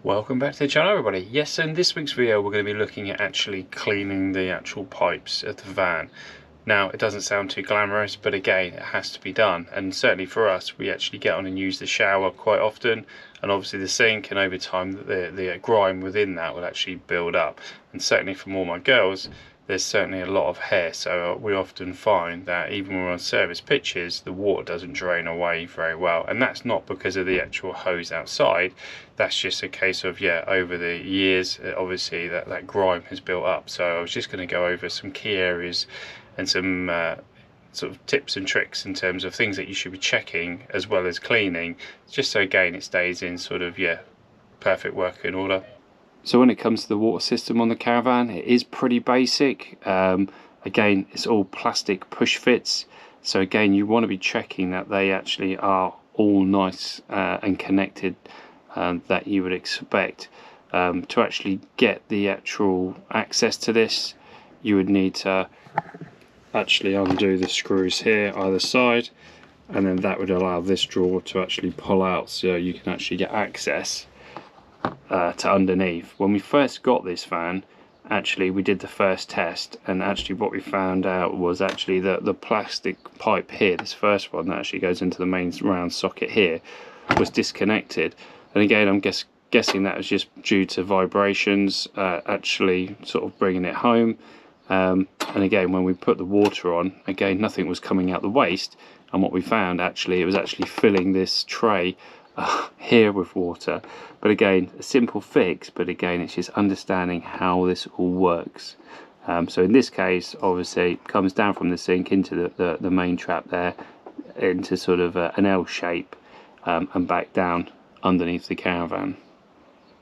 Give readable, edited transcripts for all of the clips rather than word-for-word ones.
Welcome back to the channel, everybody. Yes, so in this week's video we're going to be looking at actually cleaning the actual pipes of the van. Now, it doesn't sound too glamorous, but again, it has to be done. And certainly for us, we actually get on and use the shower quite often, and obviously the sink, and over time the grime within that will actually build up. And certainly from all my girls, there's certainly a lot of hair, so we often find that even when we're on service pitches, the water doesn't drain away very well, and that's not because of the actual hose outside. That's just a case of, yeah, over the years obviously that grime has built up. So I was just going to go over some key areas and some sort of tips and tricks in terms of things that you should be checking as well as cleaning, just so again it stays in sort of, yeah, perfect working order. So when it comes to the water system on the Caravan, it is pretty basic. Again, it's all plastic push fits, so again you want to be checking that they actually are all nice and connected, that you would expect. To actually get the actual access to this, you would need to actually undo the screws here either side, and then that would allow this drawer to actually pull out, so you can actually get access to underneath. When we first got this van, actually we did the first test, and actually what we found out was actually that the plastic pipe here, this first one that actually goes into the main round socket here, was disconnected. And again, I'm guessing that was just due to vibrations actually sort of bringing it home. And again, when we put the water on, again nothing was coming out the waste, and what we found actually, it was actually filling this tray here with water. But again, a simple fix, but again it's just understanding how this all works. So in this case, obviously it comes down from the sink into the main trap there, into sort of an L shape, and back down underneath the Caravan,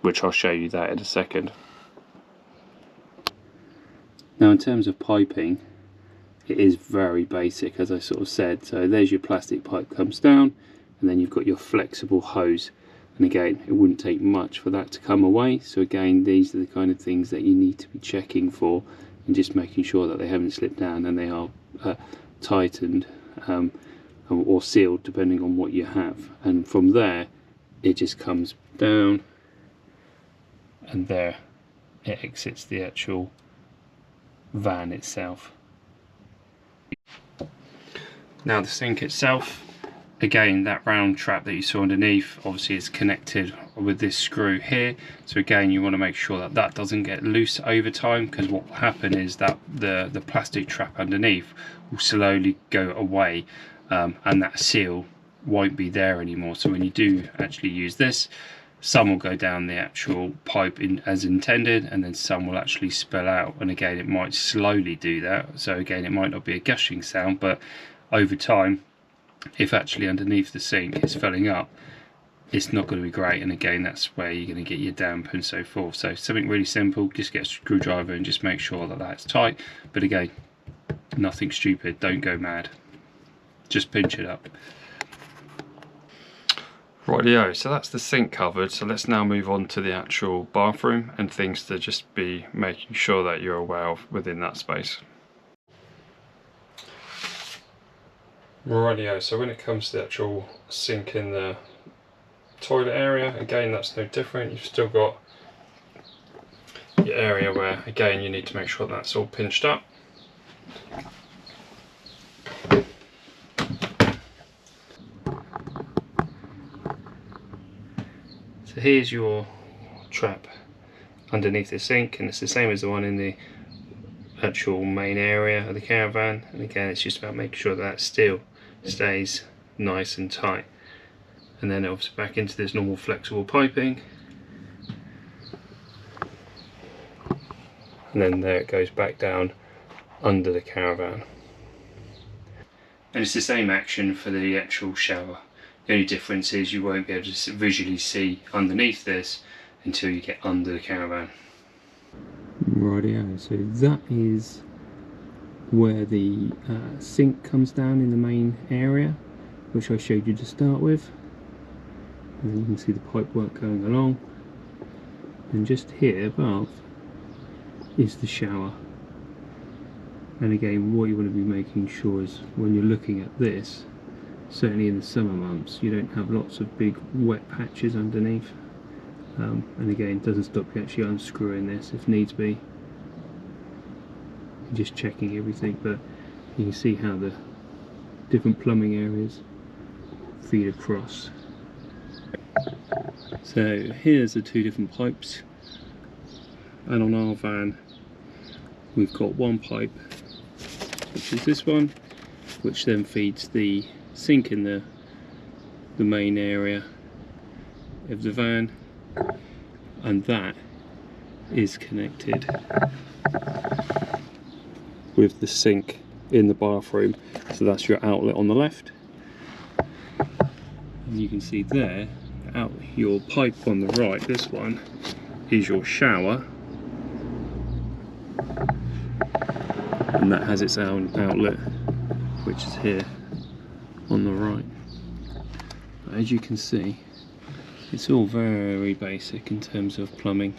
which I'll show you that in a second. Now, in terms of piping, it is very basic, as I sort of said. So there's your plastic pipe comes down, and then you've got your flexible hose, and again it wouldn't take much for that to come away. So again, these are the kind of things that you need to be checking for, and just making sure that they haven't slipped down and they are tightened or sealed, depending on what you have. And from there it just comes down, and there it exits the actual van itself. Now the sink itself, again, that round trap that you saw underneath obviously is connected with this screw here. So again, you want to make sure that that doesn't get loose over time, because what will happen is that the plastic trap underneath will slowly go away, and that seal won't be there anymore. So when you do actually use this, some will go down the actual pipe as intended, and then some will actually spill out. And again, it might slowly do that. So again, it might not be a gushing sound, but over time, if actually underneath the sink it's filling up, it's not going to be great. And again, that's where you're going to get your damp and so forth. So something really simple, just get a screwdriver and just make sure that that's tight. But again, nothing stupid, don't go mad, just pinch it up. Rightio, so that's the sink covered. So let's now move on to the actual bathroom and things to just be making sure that you're aware of within that space. Rightio, so when it comes to the actual sink in the toilet area, again that's no different. You've still got your area where again you need to make sure that's all pinched up. So here's your trap underneath the sink, and it's the same as the one in the actual main area of the Caravan. And again, it's just about making sure that still stays nice and tight. And then obviously back into this normal flexible piping, and then there it goes back down under the Caravan. And it's the same action for the actual shower. The only difference is you won't be able to visually see underneath this until you get under the Caravan. Rightio, so that is where the sink comes down in the main area, which I showed you to start with. And then you can see the pipe work going along. And just here above is the shower. And again, what you want to be making sure is when you're looking at this, certainly in the summer months, you don't have lots of big wet patches underneath. and again, it doesn't stop you actually unscrewing this if needs be. Just checking everything, but you can see how the different plumbing areas feed across. So here's the two different pipes, and on our van we've got one pipe, which is this one, which then feeds the sink in the main area of the van, and that is connected with the sink in the bathroom, so that's your outlet on the left, and you can see there out your pipe on the right, this one is your shower, and that has its own outlet, which is here on the right. As you can see, it's all very basic in terms of plumbing,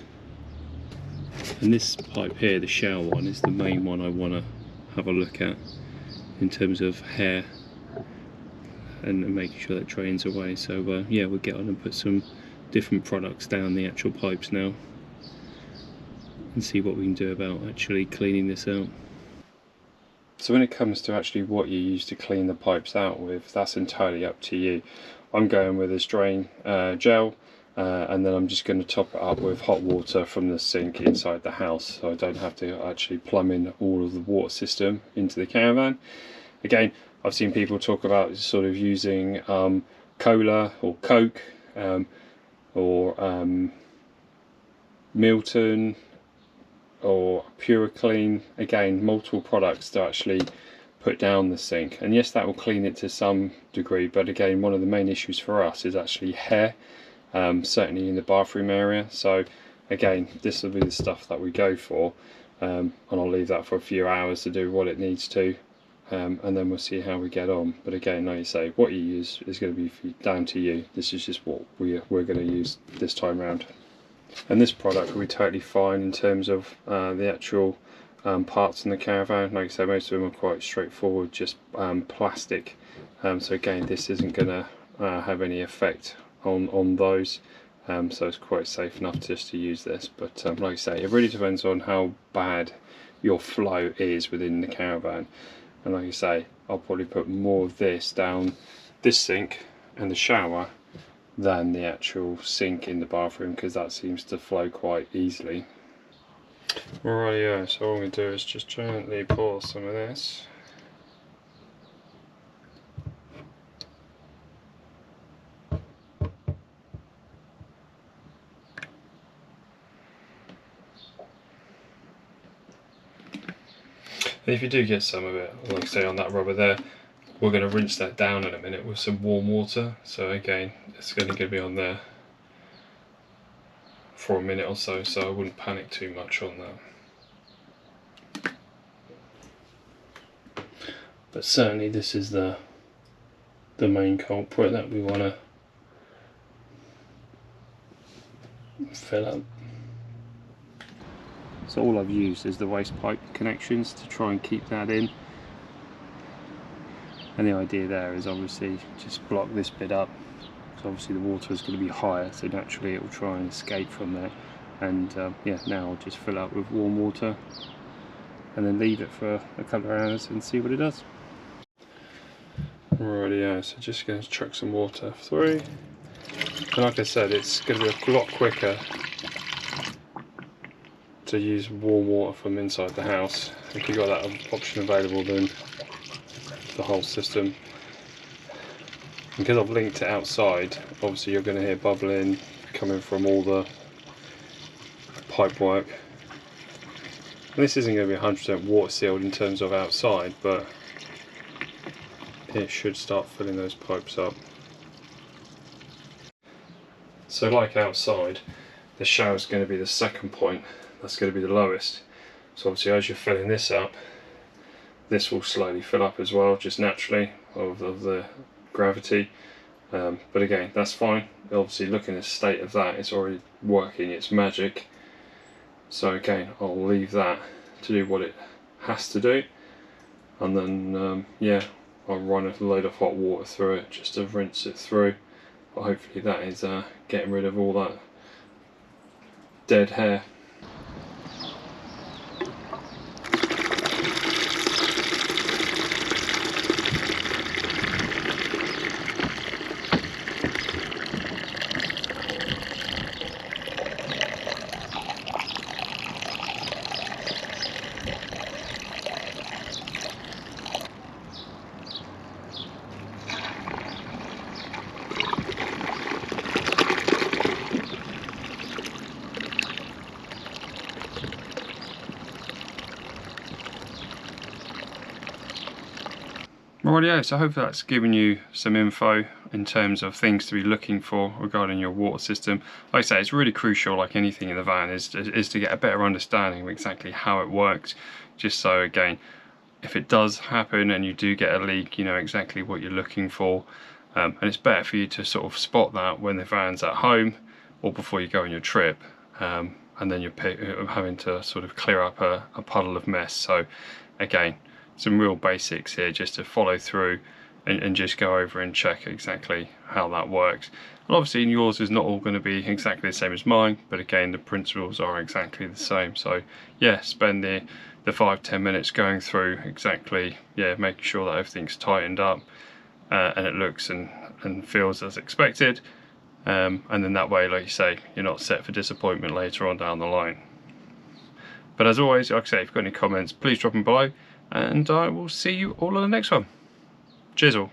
and this pipe here, the shower one, is the main one I want to have a look at in terms of hair and making sure that drains away. So yeah, we'll get on and put some different products down the actual pipes now and see what we can do about actually cleaning this out. So when it comes to actually what you use to clean the pipes out with, that's entirely up to you. I'm going with this drain gel, and then I'm just going to top it up with hot water from the sink inside the house, so I don't have to actually plumb in all of the water system into the caravan. Again, I've seen people talk about sort of using cola or Coke or Milton or Pure Clean. Again, multiple products to actually put down the sink, and yes, that will clean it to some degree, but again, one of the main issues for us is actually hair, certainly in the bathroom area. So again, this will be the stuff that we go for, and I'll leave that for a few hours to do what it needs to, and then we'll see how we get on. But again, like you say, what you use is going to be down to you. This is just what we're going to use this time round, and this product will be totally fine in terms of the actual parts in the caravan. Like I said, most of them are quite straightforward, just plastic, so again, this isn't going to have any effect on those, so it's quite safe enough just to use this. But like I say, it really depends on how bad your flow is within the caravan, and like I say, I'll probably put more of this down this sink and the shower than the actual sink in the bathroom, because that seems to flow quite easily. Alright, yeah, so all I'm going to do is just gently pour some of this. And if you do get some of it, like I say, on that rubber there, we're going to rinse that down in a minute with some warm water. So again, it's going to be on there for a minute or so, so I wouldn't panic too much on that. But certainly this is the main culprit that we want to fill up. So all I've used is the waste pipe connections to try and keep that in, and the idea there is obviously just block this bit up, because obviously the water is going to be higher, so naturally it will try and escape from there. And yeah, now I'll just fill up with warm water and then leave it for a couple of hours and see what it does. Alrighty, yeah, so just going to chuck some water through, and like I said, it's going to be a lot quicker to use warm water from inside the house if you've got that option available than the whole system. Because I've linked it outside, obviously you're going to hear bubbling coming from all the pipe work. And this isn't going to be 100% water sealed in terms of outside, but it should start filling those pipes up. So like outside, the shower is going to be the second point, that's going to be the lowest. So obviously as you're filling this up, this will slowly fill up as well, just naturally, of the gravity. But again, that's fine. Obviously looking at the state of that, it's already working its magic. So again, I'll leave that to do what it has to do, and then yeah, I'll run a load of hot water through it just to rinse it through. But hopefully that is getting rid of all that dead hair. Rightio, so hopefully that's given you some info in terms of things to be looking for regarding your water system. Like I say, it's really crucial, like anything in the van, is to get a better understanding of exactly how it works, just so again, if it does happen and you do get a leak, you know exactly what you're looking for. And it's better for you to sort of spot that when the van's at home or before you go on your trip, and then you're having to sort of clear up a puddle of mess. So again, some real basics here just to follow through and just go over and check exactly how that works. And obviously yours is not all going to be exactly the same as mine, but again the principles are exactly the same. So yeah, spend the 5-10 minutes going through exactly, yeah, making sure that everything's tightened up and it looks and feels as expected, and then that way, like you say, you're not set for disappointment later on down the line. But as always, like I say, if you've got any comments, please drop them below, and I will see you all on the next one. Cheers all.